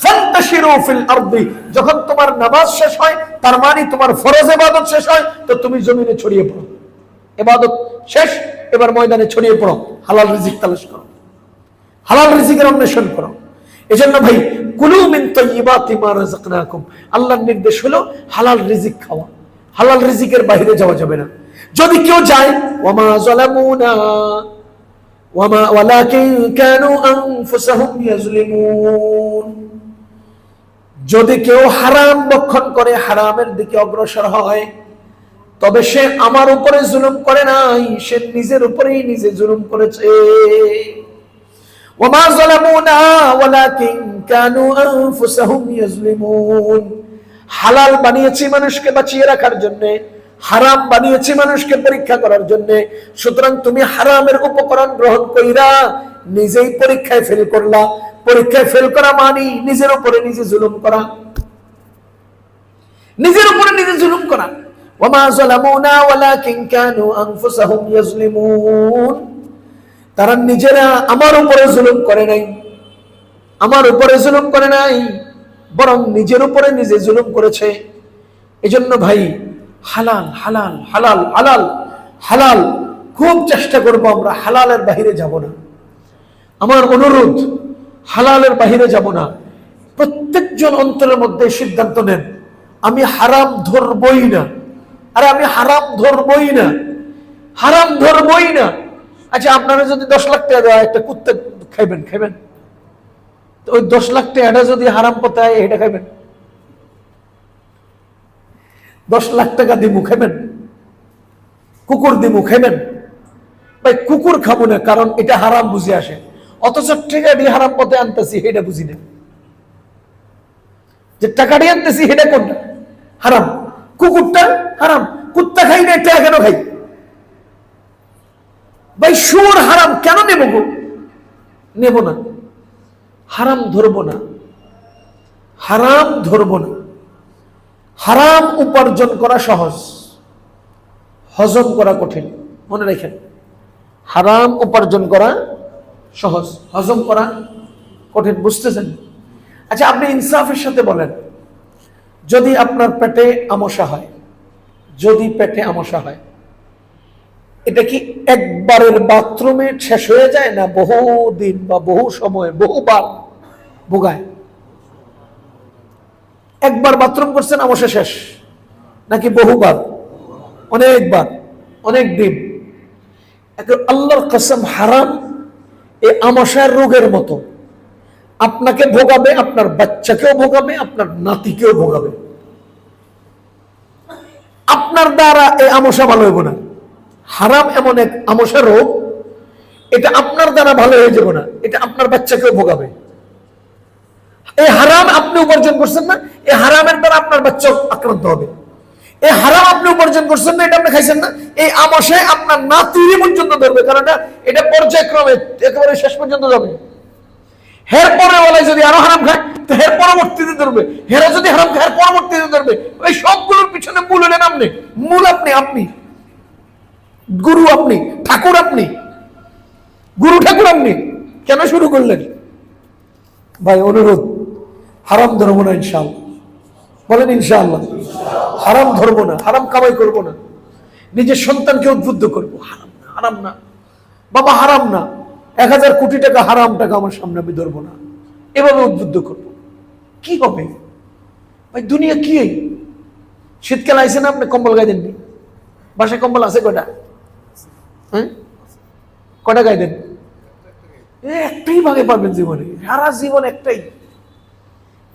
ফান্তাশিরু ফিল আরদি, যখন তোমার নামাজ শেষ হয়, তার মানে তোমার ফরজ ইবাদত শেষ হয়, তো তুমি জমিনে ছড়িয়ে পড়ো, ইবাদত শেষ, এবার ময়দানে ছড়িয়ে পড়ো, হালাল রিজিক তালাশ করো, হালাল রিজিকের অন্বেষণ করো। এজন্য ভাই, কুলু মিন তাইয়্যিবাতি মা রাযাকনাকুম, আল্লাহর নির্দেশ হলো হালাল রিজিক খাওয়া, হালাল রিজিকের বাইরে যাওয়া যাবে না। যদি কেউ যায়, ওয়ামা যালামুনা ওয়ালাকিন কানু আনফুসাহুম ইয়াজলিমুন, যদি কেউ হারাম ভক্ষণ করে, হারামের দিকে অগ্রসর হয়, তবে সে আমার উপরে জুলুম করে নাই, সে নিজের উপরেই নিজে জুলুম করেছে। ওয়ামা যালামুনা ওয়ালাকিন কানু আনফুসাহুম ইয়াজলিমুন, হালাল বানিয়েছি মানুষকে বাঁচিয়ে রাখার জন্য, হারাম বানিয়েছি মানুষকে পরীক্ষা করার জন্য। সুতরাং তুমি হারামের উপকরণ গ্রহণ কইরা নিজেই পরীক্ষায় ফেল করলা। পরীক্ষায় ফেল করা মানে নিজের উপরে নিজে জুলুম করা, নিজের উপরে নিজে জুলুম করা। ওয়ামা যালামুনা ওয়ালাকিন কানু আনফুসাহুম ইয়াজলিমুন, তারা নিজেরা আমার উপরে জুলুম করে নাই, আমার উপরে জুলুম করে নাই, বরং নিজের উপরে নিজে জুলুম করেছে। এজন্য ভাই হালাল হালাল হালাল হালাল হালাল খুব চেষ্টা করব, আমরা হালালের বাহিরে যাব না। আমার অনুরোধ, হালালের বাহিরে যাব না। প্রত্যেকজন অন্তরের মধ্যে সিদ্ধান্ত নেন, আমি হারাম ধরবই না। আরে আমি হারাম ধরবই না, হারাম ধরবই না। আচ্ছা, আপনারা যদি 10 লাখ টাকা দেওয়া, একটা কুত্তা খাইবেন? খাইবেন? ওই 10 লাখ টাকাটা যদি হারাম পথে হয়, এটা খাইবেন? 10 লাখ টাকা দিমু, খাইবেন? কুকুর দিমু, খাইবেন? ভাই কুকুর খাবো না, কারণ এটা হারাম বুঝে আসে। অথচ টাকা দিয়ে হারাম পথে আনতেছি, এটা বুঝি না। যে টাকা দিয়ে আনতেছি, এটা কোনটা হারাম? কুকুরটা হারাম, কুত্তা খাই না, টাকা কেন খাই? ভাই সুর হারাম, কেন নেব গো? নেব না, হারাম ধরবো না, হারাম ধরবো না। হারাম উপার্জন করা সহজ, হজম করা কঠিন। মনে রাখেন, হারাম উপার্জন করা সহজ, হজম করা কঠিন। বুঝতেছেন? আচ্ছা, আপনি ইনসাফের সাথে বলেন, যদি আপনার পেটে আমসা হয়, যদি পেটে আমসা হয়, এটা কি একবারের বাথরুমে শেষ হয়ে যায়, না বহু দিন বা বহু সময় বহুবার ভোগায়? একবার বাথরুম করছেন, আমসা শেষ, নাকি বহুবার? অনেকবার, অনেক দিন। আল্লাহর কসম, হারাম এই আমাশার রোগের মতো আপনাকে ভোগাবে, আপনার বাচ্চাকেও ভোগাবে, আপনার নাতিকেও ভোগাবে। আপনার দ্বারা এই আমসা ভালো হইব না। হারাম এমন এক আমসা রোগ, এটা আপনার দ্বারা ভালো হয়ে যাবে না, এটা আপনার বাচ্চাকেও ভোগাবে। এই হারাম আপনি উপার্জন করছেন না, এই হারামের দ্বারা আপনার বাচ্চা আক্রান্ত হবে। এই হারাম আপনি উপার্জন করছেন না, এটা আপনি খাইছেন না, এই আমসায় আপনার নাতি পর্যন্ত ধরবে, কারণ এটা পর্যায়ক্রমে একেবারে শেষ পর্যন্ত যাবে। হের পরে বলে যদি আরো হারাম খায়, তো হের পরবর্তীতে ধরবে, হেরা যদি হারাম খায় পরবর্তীতে ধরবে। এই সবগুলোর পিছনে মূল হলেন আপনি, মূল আপনি, আপনি গুরু, আপনি ঠাকুর, আপনি গুরু ঠাকুর। আপনি কেন শুরু করলেন? ভাই অনুরোধ, হারাম ধরবো না ইনশাআল্লাহ। বলেন ইনশাআল্লাহ। হারাম ধরবো না, হারাম কামাই করবো না, নিজের সন্তানকে উদ্বুদ্ধ করবো, হারাম না, হারাম না বাবা, হারাম না। 1000 কোটি টাকা হারাম টাকা আমার সামনে আমি ধরবো না, এভাবে উদ্বুদ্ধ করবো। কি হবে ভাই? দুনিয়া কি? শীতকাল আইসে না, আপনি কম্বল গায়ে দেননি? বাসায় কম্বল আছে কয়টা? হ্যাঁ, কয়টা গায়ে দেন? একটাই ভাগে পাবেন জীবনে, সারা জীবন একটাই।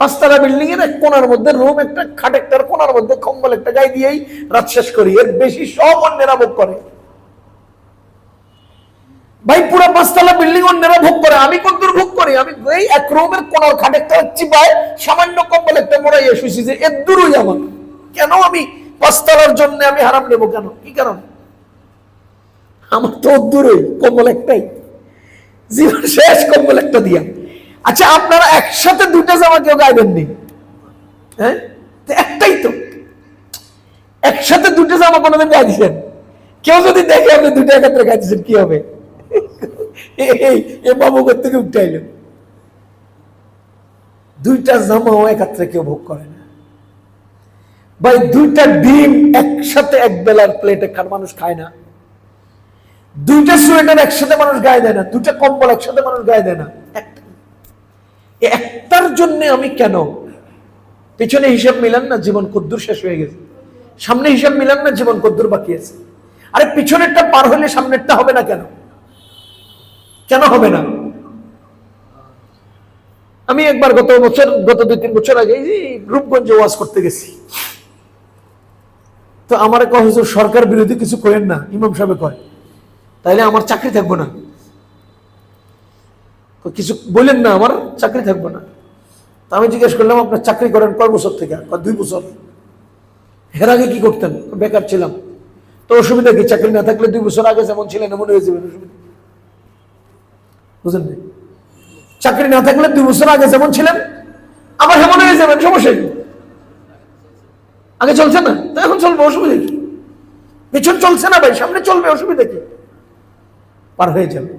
5 তলা বিল্ডিং এর এক কোনার মধ্যে রুম একটা, খাট একটার কোনার মধ্যে কম্বল একটা গায়ে দিয়েই রাত শেষ করি। এর বেশি সব অন্যেরা ভোগ করে। ভাই পুরো 5 তলা বিল্ডিং অন্যেরা ভোগ করে, আমি কতদূর ভোগ করি? আমি এই এক রুমের কোনার খাট একটা চিপায় সামান্য কম্বল একটা মোড়াইয়া শুয়েছি, যে এর দূরই আমার। কেন আমি 5 তলার জন্য আমি হারাম নেব কেন? কি কারণ? আমার তো দূরে কম্বল একটাই, জীবন শেষ কম্বল একটা দিয়া। আচ্ছা, আপনারা একসাথে 2টা জামা কেউ গায়ে দেননি? হ্যাঁ, একটাই তো। একসাথে 2টা জামা কোনোদিন গায়ে দিচ্ছেন? কেউ যদি দেখে আপনি 2টা একত্রে গায়ে দিচ্ছেন, কি হবে? এই বাবু থেকে উঠে আইল। 2টা জামাও একত্রে কেউ ভোগ করে না ভাই। 2টা ডিম একসাথে এক বেলার প্লেটে মানুষ খায় না। 2টা সোয়েটার একসাথে মানুষ গায়ে দেয় না। 2টা কম্বল একসাথে মানুষ গায়ে দেয় না। একটার জন্য আমি কেন? পিছনে হিসাব মিলান না, জীবন কদ্দুর শেষ হয়ে গেছে। সামনে হিসাব মিলান না, জীবন কদ্দুর বাকি আছে। আরে পিছনেরটা পার হলে সামনেরটা হবে না কেন? কেন হবে না? আমি একবার গত 2-3 বছর আগে রূপগঞ্জে ওয়াজ করতে গেছি। তো আমার কয়, হুজুর সরকার বিরোধী কিছু করেন না। ইমাম সাহেব কয়, তাইলে আমার চাকরি থাকবো না। কিছু বলেন না, আমার চাকরি থাকবো না। তা আমি জিজ্ঞেস করলাম, আপনার চাকরি করেন কয় বছর থেকে? 2 বছর। এর আগে কি করতেন? বেকার ছিলাম। তো অসুবিধা কি? চাকরি না থাকলে 2 বছর আগে যেমন ছিলেন এমন হয়ে যাবেন, অসুবিধা বুঝলেন? চাকরি না থাকলে 2 বছর আগে যেমন ছিলেন আবার এমন হয়ে যাবেন, সমস্যা কি? আগে চলছে না তো এখন চলবে, অসুবিধা কি? পেছন চলছে না ভাই, সামনে চলবে, অসুবিধা কি? পার হয়ে যাবে।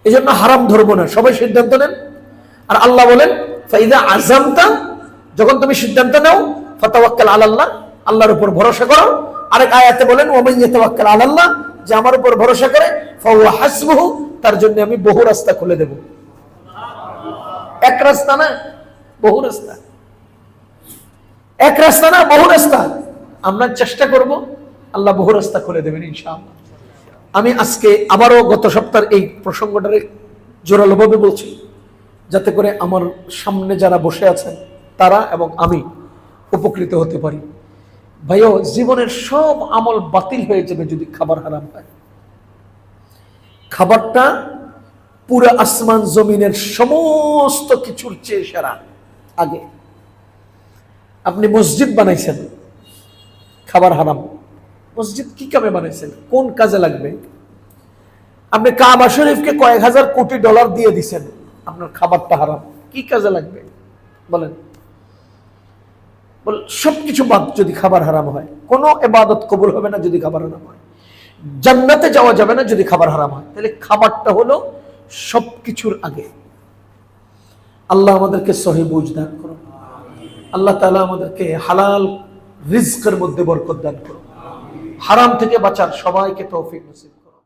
এই জন্য হারাম ধরবো না, সবাই সিদ্ধান্ত নেন। আর আল্লাহ বলেন, ফাইদা আযামতা যখন তুমি সিদ্ধান্ত নাও ফাতাওয়াক্কাল আলাল্লাহ, আল্লাহর উপর ভরসা করো। আরেক আয়াতে বলেন ওয়ামান ইয়াতাওয়াক্কাল আলাল্লাহ, যে আমার উপর ভরসা করে ফাহুয়া হাসবুহু, তার জন্য আমি বহু রাস্তা খুলে দেব। এক রাস্তা না, বহু রাস্তা। এক রাস্তা না, বহু রাস্তা। আমরা চেষ্টা করব, আল্লাহ বহু রাস্তা খুলে দেবেন ইনশাআল্লাহ। আমি আজকে আবারও গত সপ্তাহের এই প্রসঙ্গটারে জোরালোভাবে বলছি, যাতে করে আমার সামনে যারা বসে আছেন তারা এবং আমি উপকৃত হতে পারি। ভাইও, জীবনের সব আমল বাতিল হয়ে যাবে যদি খাবার হারাম হয়। খাবারটা পুরো আসমান জমিনের সমস্ত কিছুর চেয়ে সেরা। আগে আপনি মসজিদ বানাইছেন, খাবার হারাম। মসজিদ কি কামে বানাইছেন, কোন কাজে লাগবে? আপনি কাবা শরীফকে কয়েক হাজার কোটি ডলার দিয়ে দিছেন, আপনার খাবারটা হারাম, কি কাজে লাগবে বলেন? সবকিছু বাদ যদি খাবার হারাম হয়। কোনো ইবাদত কবুল হবে না যদি খাবার হারাম হয়। জান্নাতে যাওয়া যাবে না যদি খাবার হারাম হয়। তাহলে খাবারটা হলো সবকিছুর আগে। আল্লাহ আমাদেরকে সহি বুঝ দান করুন। আল্লাহ তাআলা আমাদেরকে হালাল রিজকের মধ্যে বরকত দান করুন। হারাম থেকে বাঁচার সবাইকে তৌফিক নসিব।